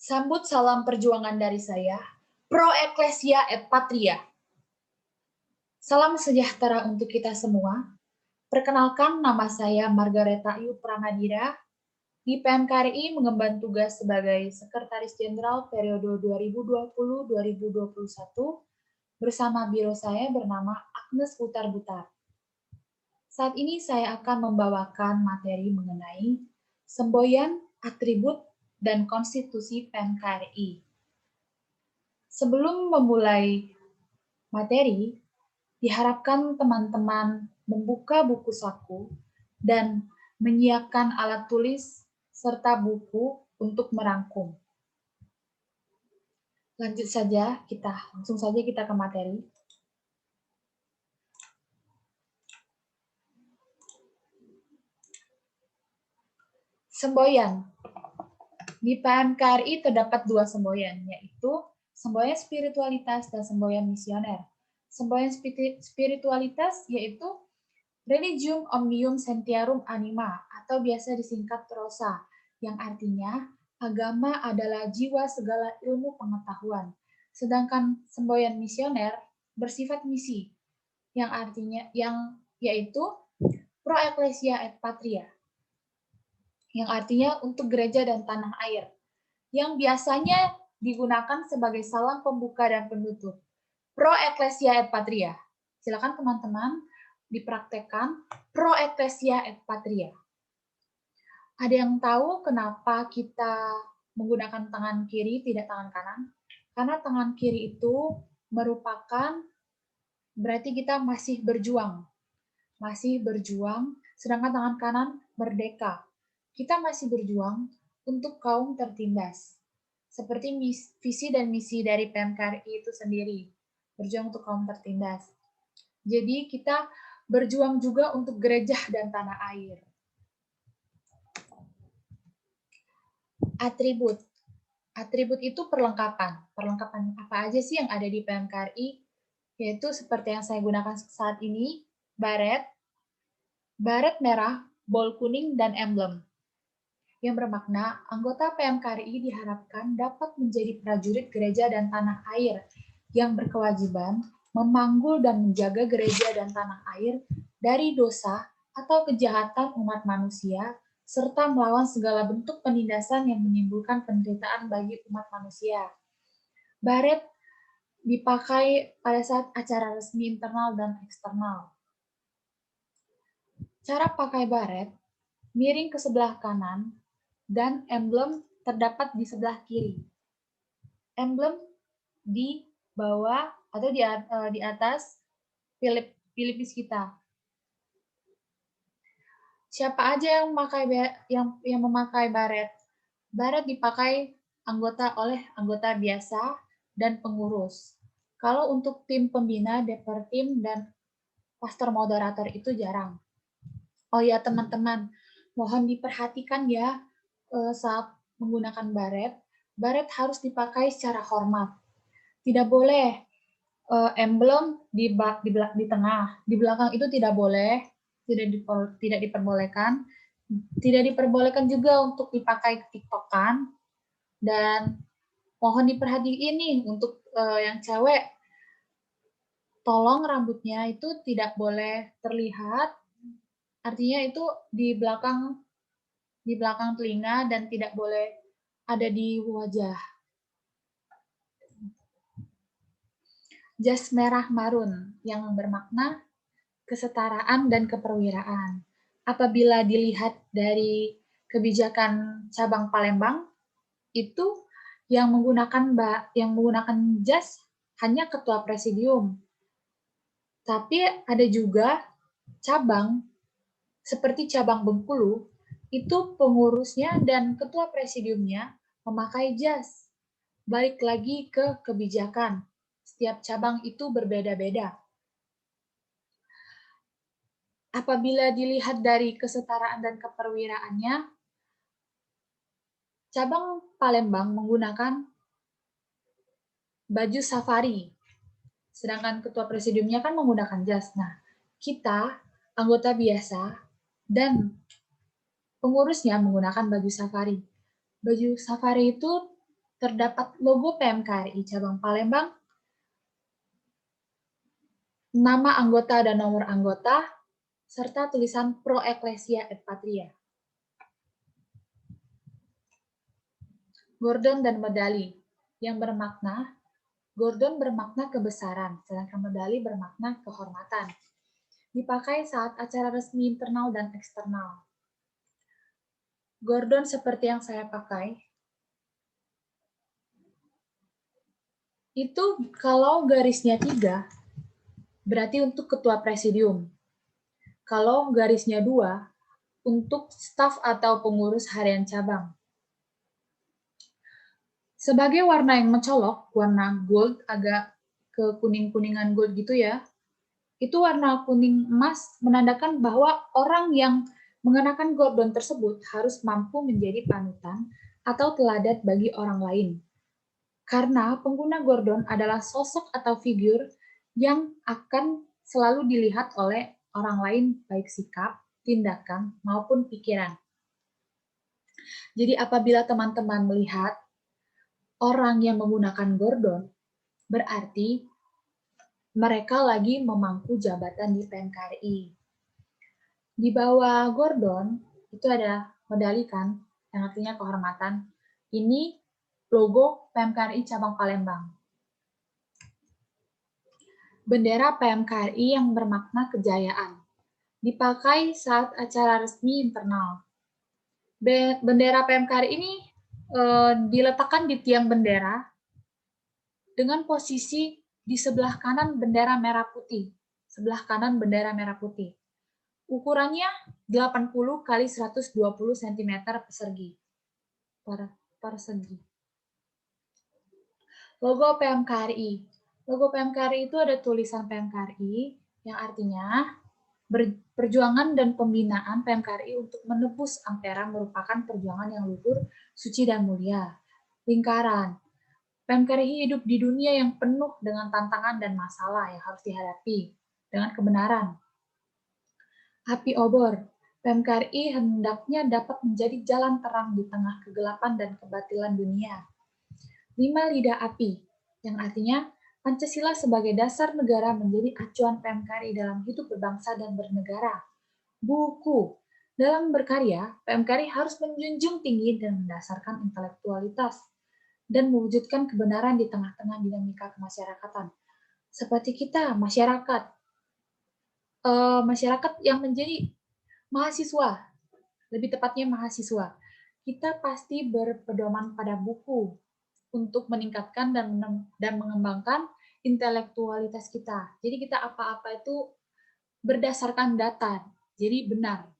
Sambut salam perjuangan dari saya, Pro Ecclesia et Patria. Salam sejahtera untuk kita semua. Perkenalkan, nama saya Margareta Ayu Pramadira. Di PMKRI mengemban tugas sebagai Sekretaris Jenderal periode 2020-2021 bersama biro saya bernama Agnes Butar-Butar. Saat ini saya akan membawakan materi mengenai semboyan, atribut, dan konstitusi PMKRI. Sebelum memulai materi, diharapkan teman-teman membuka buku saku dan menyiapkan alat tulis serta buku untuk merangkum. Langsung saja kita ke materi. Semboyan. Di PMKRI terdapat dua semboyan, yaitu semboyan spiritualitas dan semboyan misioner. Semboyan spiritualitas yaitu Religium Omnium Sentiarum Anima atau biasa disingkat ROSA, yang artinya agama adalah jiwa segala ilmu pengetahuan. Sedangkan semboyan misioner bersifat misi, yang artinya yaitu Pro Ecclesia et Patria, yang artinya untuk gereja dan tanah air, yang biasanya digunakan sebagai salam pembuka dan penutup. Pro Ecclesia et Patria. Silakan teman-teman dipraktekkan Pro Ecclesia et Patria. Ada yang tahu kenapa kita menggunakan tangan kiri, tidak tangan kanan? Karena tangan kiri itu merupakan berarti kita masih berjuang, sedangkan tangan kanan merdeka. Kita masih berjuang untuk kaum tertindas. Seperti visi dan misi dari PMKRI itu sendiri, berjuang untuk kaum tertindas. Jadi kita berjuang juga untuk gereja dan tanah air. Atribut. Atribut itu perlengkapan. Perlengkapan apa aja sih yang ada di PMKRI? Yaitu seperti yang saya gunakan saat ini, baret merah, bol kuning, dan emblem. Yang bermakna anggota PMKRI diharapkan dapat menjadi prajurit gereja dan tanah air yang berkewajiban memanggul dan menjaga gereja dan tanah air dari dosa atau kejahatan umat manusia, serta melawan segala bentuk penindasan yang menimbulkan penderitaan bagi umat manusia. Baret dipakai pada saat acara resmi internal dan eksternal. Cara pakai baret, miring ke sebelah kanan, dan emblem terdapat di sebelah kiri. Emblem di bawah atau di atas pelipis kita. Siapa aja yang memakai baret? Baret dipakai oleh anggota biasa dan pengurus. Kalau untuk tim pembina, depertim, dan pastor moderator itu jarang. Oh ya teman-teman, mohon diperhatikan ya saat menggunakan baret. Baret harus dipakai secara hormat. Tidak boleh emblem di tengah, di belakang itu tidak boleh, tidak diperbolehkan. Tidak diperbolehkan juga untuk dipakai tiktokan. Dan mohon diperhatiin nih untuk yang cewek, tolong rambutnya itu tidak boleh terlihat. Artinya itu di belakang telinga dan tidak boleh ada di wajah. Jas merah marun yang bermakna kesetaraan dan keperwiraan. Apabila dilihat dari kebijakan cabang Palembang, itu yang menggunakan jas hanya ketua presidium. Tapi ada juga cabang seperti cabang Bengkulu, itu pengurusnya dan ketua presidiumnya memakai jas. Balik lagi ke kebijakan. Setiap cabang itu berbeda-beda. Apabila dilihat dari kesetaraan dan keperwiraannya, cabang Palembang menggunakan baju safari, sedangkan ketua presidiumnya kan menggunakan jas. Nah, kita, anggota biasa, dan pengurusnya menggunakan baju safari. Baju safari itu terdapat logo PMKRI Cabang Palembang, nama anggota dan nomor anggota, serta tulisan Pro Ecclesia et Patria. Gordon dan medali yang bermakna, Gordon bermakna kebesaran, sedangkan medali bermakna kehormatan. Dipakai saat acara resmi internal dan eksternal. Gordon seperti yang saya pakai, itu kalau garisnya 3, berarti untuk ketua presidium. Kalau garisnya 2, untuk staf atau pengurus harian cabang. Sebagai warna yang mencolok, warna gold, agak ke kuning-kuningan gold gitu ya, itu warna kuning emas menandakan bahwa orang yang mengenakan gordon tersebut harus mampu menjadi panutan atau teladan bagi orang lain. Karena pengguna gordon adalah sosok atau figur yang akan selalu dilihat oleh orang lain, baik sikap, tindakan, maupun pikiran. Jadi apabila teman-teman melihat orang yang menggunakan gordon, berarti mereka lagi memangku jabatan di PMKRI. Di bawah gordon, itu ada medali kan, yang artinya kehormatan. Ini logo PMKRI Cabang Palembang. Bendera PMKRI yang bermakna kejayaan. Dipakai saat acara resmi internal. Bendera PMKRI ini diletakkan di tiang bendera dengan posisi di sebelah kanan bendera merah putih. Sebelah kanan bendera merah putih. Ukurannya 80 kali 120 cm persegi. Persegi. Logo PMKRI. Logo PMKRI itu ada tulisan PMKRI yang artinya perjuangan dan pembinaan PMKRI untuk menebus Ampera merupakan perjuangan yang luhur, suci dan mulia. Lingkaran. PMKRI hidup di dunia yang penuh dengan tantangan dan masalah yang harus dihadapi dengan kebenaran. Api obor. PMKRI hendaknya dapat menjadi jalan terang di tengah kegelapan dan kebatilan dunia. 5 lidah api, yang artinya Pancasila sebagai dasar negara menjadi acuan PMKRI dalam hidup berbangsa dan bernegara. Buku. Dalam berkarya, PMKRI harus menjunjung tinggi dan mendasarkan intelektualitas dan mewujudkan kebenaran di tengah-tengah dinamika kemasyarakatan. Seperti kita, masyarakat yang menjadi mahasiswa, lebih tepatnya mahasiswa. Kita pasti berpedoman pada buku untuk meningkatkan dan mengembangkan intelektualitas kita. Jadi kita apa-apa itu berdasarkan data, jadi benar.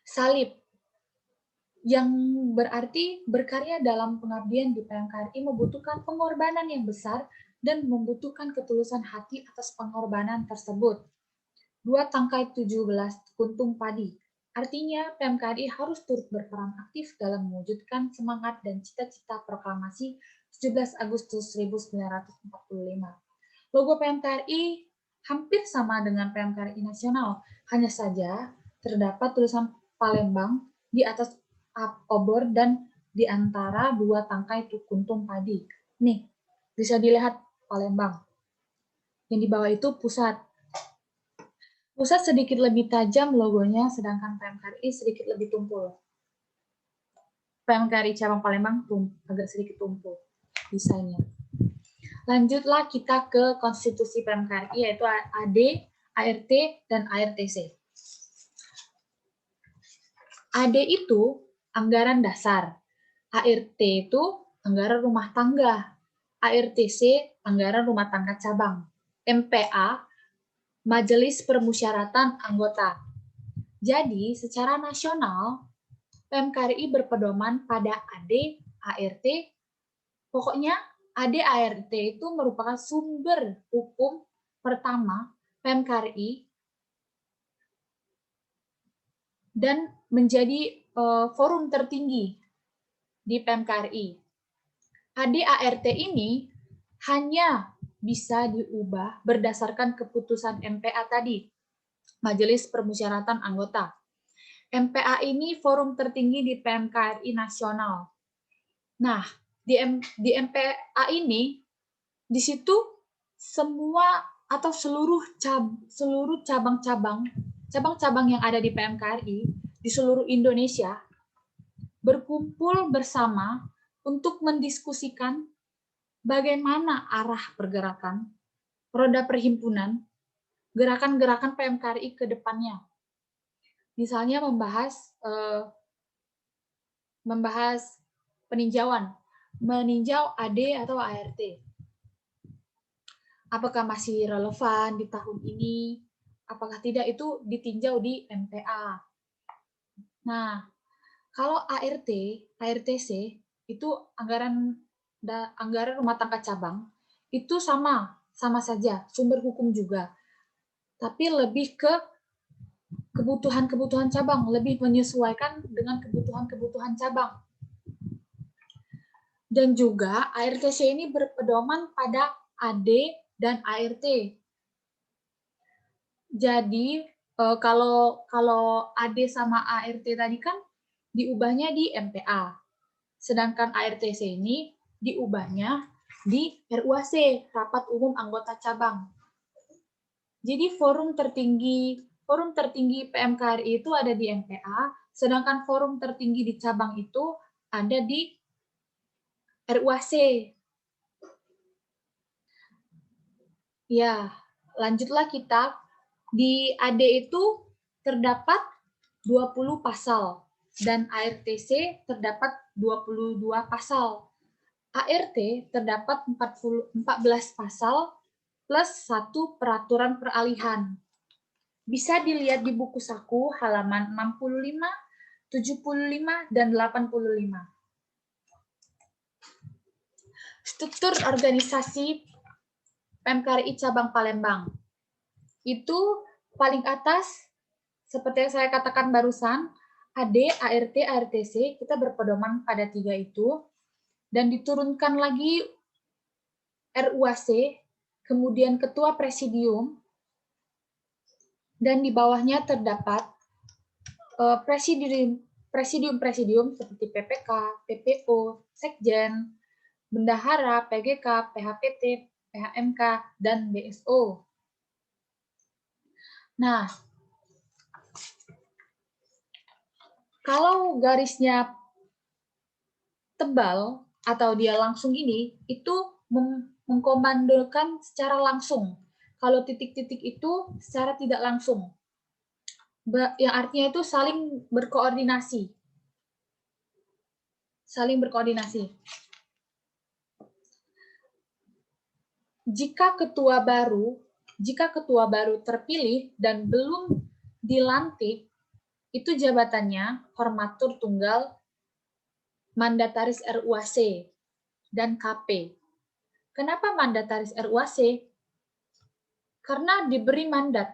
Salib, yang berarti berkarya dalam pengabdian di PMKRI membutuhkan pengorbanan yang besar dan membutuhkan ketulusan hati atas pengorbanan tersebut. 2 tangkai 17 kuntung padi. Artinya, PMKRI harus turut berperan aktif dalam mewujudkan semangat dan cita-cita proklamasi 17 Agustus 1945. Logo PMKRI hampir sama dengan PMKRI nasional, hanya saja terdapat tulisan Palembang di atas obor dan di antara 2 tangkai kuntung padi. Nih, bisa dilihat Palembang. Yang di bawah itu pusat. Pusat sedikit lebih tajam logonya, sedangkan PMKRI sedikit lebih tumpul. PMKRI Cabang Palembang agak sedikit tumpul desainnya. Lanjutlah kita ke konstitusi PMKRI, yaitu AD, ART, dan ARTC. AD itu anggaran dasar, ART itu anggaran rumah tangga, ARTC anggaran rumah tangga cabang, MPA Majelis Permusyawaratan Anggota. Jadi, secara nasional, PMKRI berpedoman pada AD, ART. Pokoknya, AD, ART itu merupakan sumber hukum pertama PMKRI dan menjadi forum tertinggi di PMKRI. AD, ART ini hanya bisa diubah berdasarkan keputusan MPA tadi, Majelis Permusyawaratan Anggota. MPA ini forum tertinggi di PMKRI nasional. Nah, di MPA ini, di situ semua atau seluruh cabang-cabang yang ada di PMKRI di seluruh Indonesia berkumpul bersama untuk mendiskusikan bagaimana arah pergerakan roda perhimpunan, gerakan-gerakan PMKRI ke depannya. Misalnya membahas peninjauan, meninjau AD atau ART. Apakah masih relevan di tahun ini? Apakah tidak, itu ditinjau di MPA. Nah, kalau ARTC itu anggaran rumah tangga cabang itu sama saja, sumber hukum juga. Tapi lebih ke kebutuhan cabang, lebih menyesuaikan dengan kebutuhan cabang. Dan juga ARTC ini berpedoman pada AD dan ART. Jadi kalau AD sama ART tadi kan diubahnya di MPA. Sedangkan ARTC ini diubahnya di RUAC, Rapat Umum Anggota Cabang. Jadi forum tertinggi PMKRI itu ada di MPA, sedangkan forum tertinggi di cabang itu ada di RUAC. Ya, lanjutlah kita. Di AD itu terdapat 20 pasal dan ARTC terdapat 22 pasal. ART terdapat 14 pasal plus 1 peraturan peralihan. Bisa dilihat di buku saku halaman 65, 75, dan 85. Struktur organisasi PMKRI Cabang Palembang. Itu paling atas, seperti yang saya katakan barusan, AD, ART, ARTC, kita berpedoman pada 3 itu, dan diturunkan lagi RUAC, kemudian Ketua Presidium, dan di bawahnya terdapat presidium-presidium seperti PPK, PPO, Sekjen, Bendahara, PGK, PHPT, PHMK, dan BSO. Nah, kalau garisnya tebal atau dia langsung ini, itu mengkomandokan secara langsung. Kalau titik-titik itu secara tidak langsung. Yang artinya itu saling berkoordinasi. Saling berkoordinasi. Jika ketua baru terpilih dan belum dilantik, itu jabatannya Formatur Tunggal Mandataris RUAC dan KP. Kenapa Mandataris RUAC? Karena diberi mandat.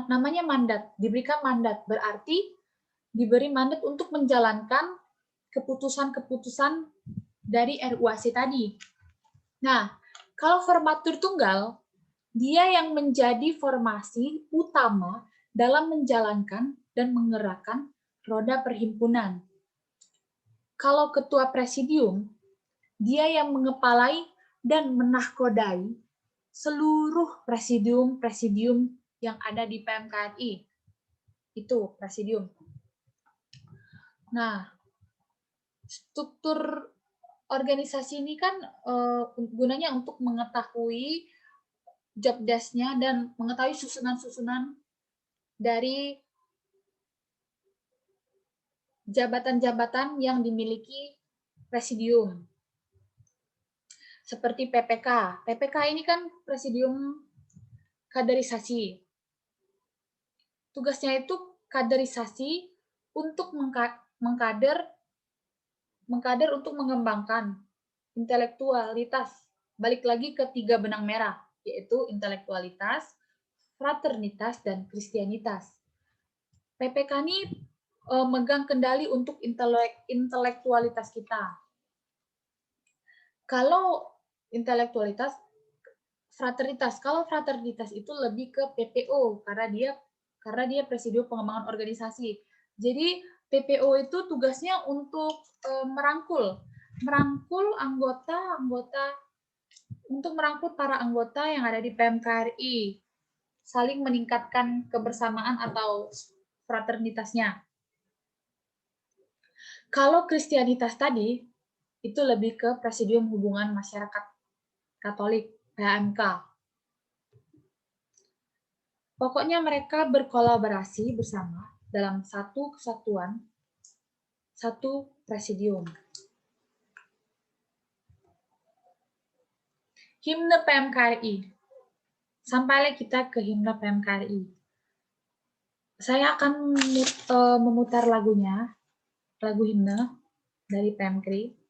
Namanya mandat, diberikan mandat, berarti diberi mandat untuk menjalankan keputusan-keputusan dari RUAC tadi. Nah, kalau formatur tunggal, dia yang menjadi formasi utama dalam menjalankan dan menggerakkan roda perhimpunan. Kalau ketua presidium, dia yang mengepalai dan menahkodai seluruh presidium-presidium yang ada di PMKRI. Itu presidium. Nah, struktur organisasi ini kan gunanya untuk mengetahui job desk-nya dan mengetahui susunan-susunan dari jabatan-jabatan yang dimiliki presidium. Seperti PPK. PPK ini kan presidium kaderisasi. Tugasnya itu kaderisasi untuk mengkader untuk mengembangkan intelektualitas. Balik lagi ke 3 benang merah, yaitu intelektualitas, fraternitas, dan kristianitas. PPK ini megang kendali untuk intelektualitas kita. Kalau intelektualitas, fraternitas. Kalau fraternitas itu lebih ke PPO karena dia presidium pengembangan organisasi. Jadi PPO itu tugasnya untuk merangkul para anggota yang ada di PMKRI, saling meningkatkan kebersamaan atau fraternitasnya. Kalau Kristianitas tadi, itu lebih ke Presidium Hubungan Masyarakat Katolik, PHMK. Pokoknya mereka berkolaborasi bersama dalam satu kesatuan, satu presidium. Himne PMKRI. Sampailah kita ke himne PMKRI. Saya akan memutar lagunya, lagu himne dari PMKRI.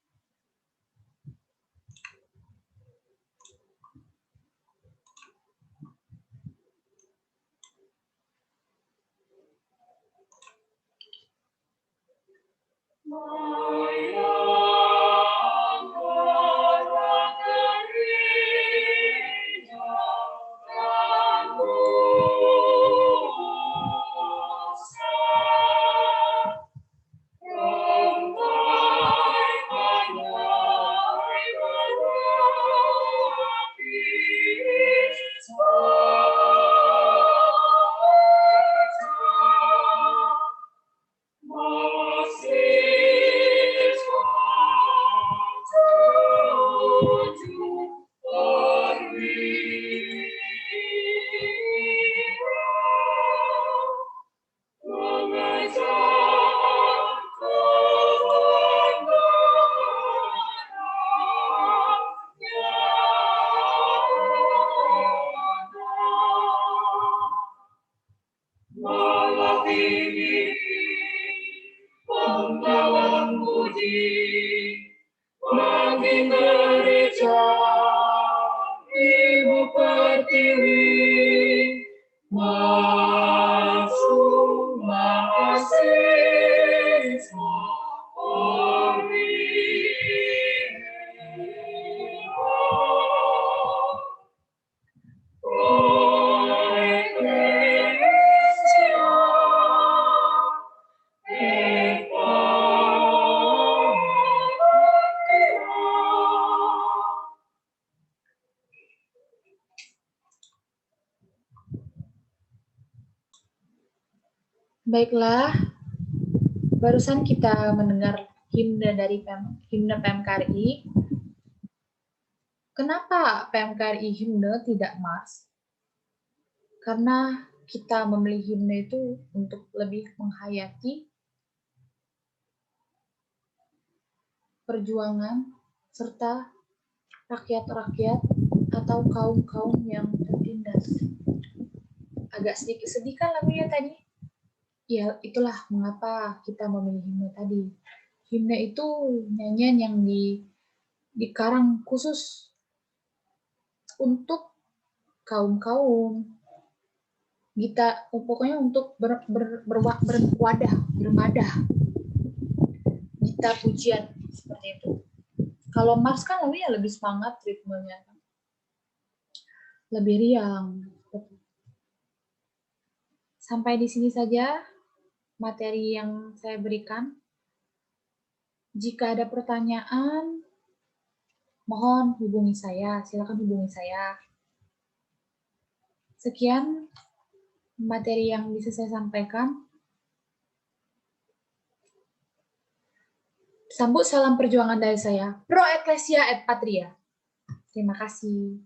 Baiklah, barusan kita mendengar himne dari himne PMKRI. Kenapa PMKRI himne tidak mars? Karena kita memilih himne itu untuk lebih menghayati perjuangan serta rakyat-rakyat atau kaum-kaum yang tertindas. Agak sedikit sedih kan lagunya tadi? Ya, itulah mengapa kita memilih himne tadi. Himne itu nyanyian yang dikarang khusus untuk kaum-kaum. Kita pokoknya untuk bermadah. Kita pujian seperti itu. Kalau mars kan lagunya lebih semangat ritmenya. Lebih riang. Sampai di sini saja materi yang saya berikan. Jika ada pertanyaan, mohon hubungi saya. Silakan hubungi saya. Sekian materi yang bisa saya sampaikan. Sambut salam perjuangan dari saya, Pro Ecclesia et Patria. Terima kasih.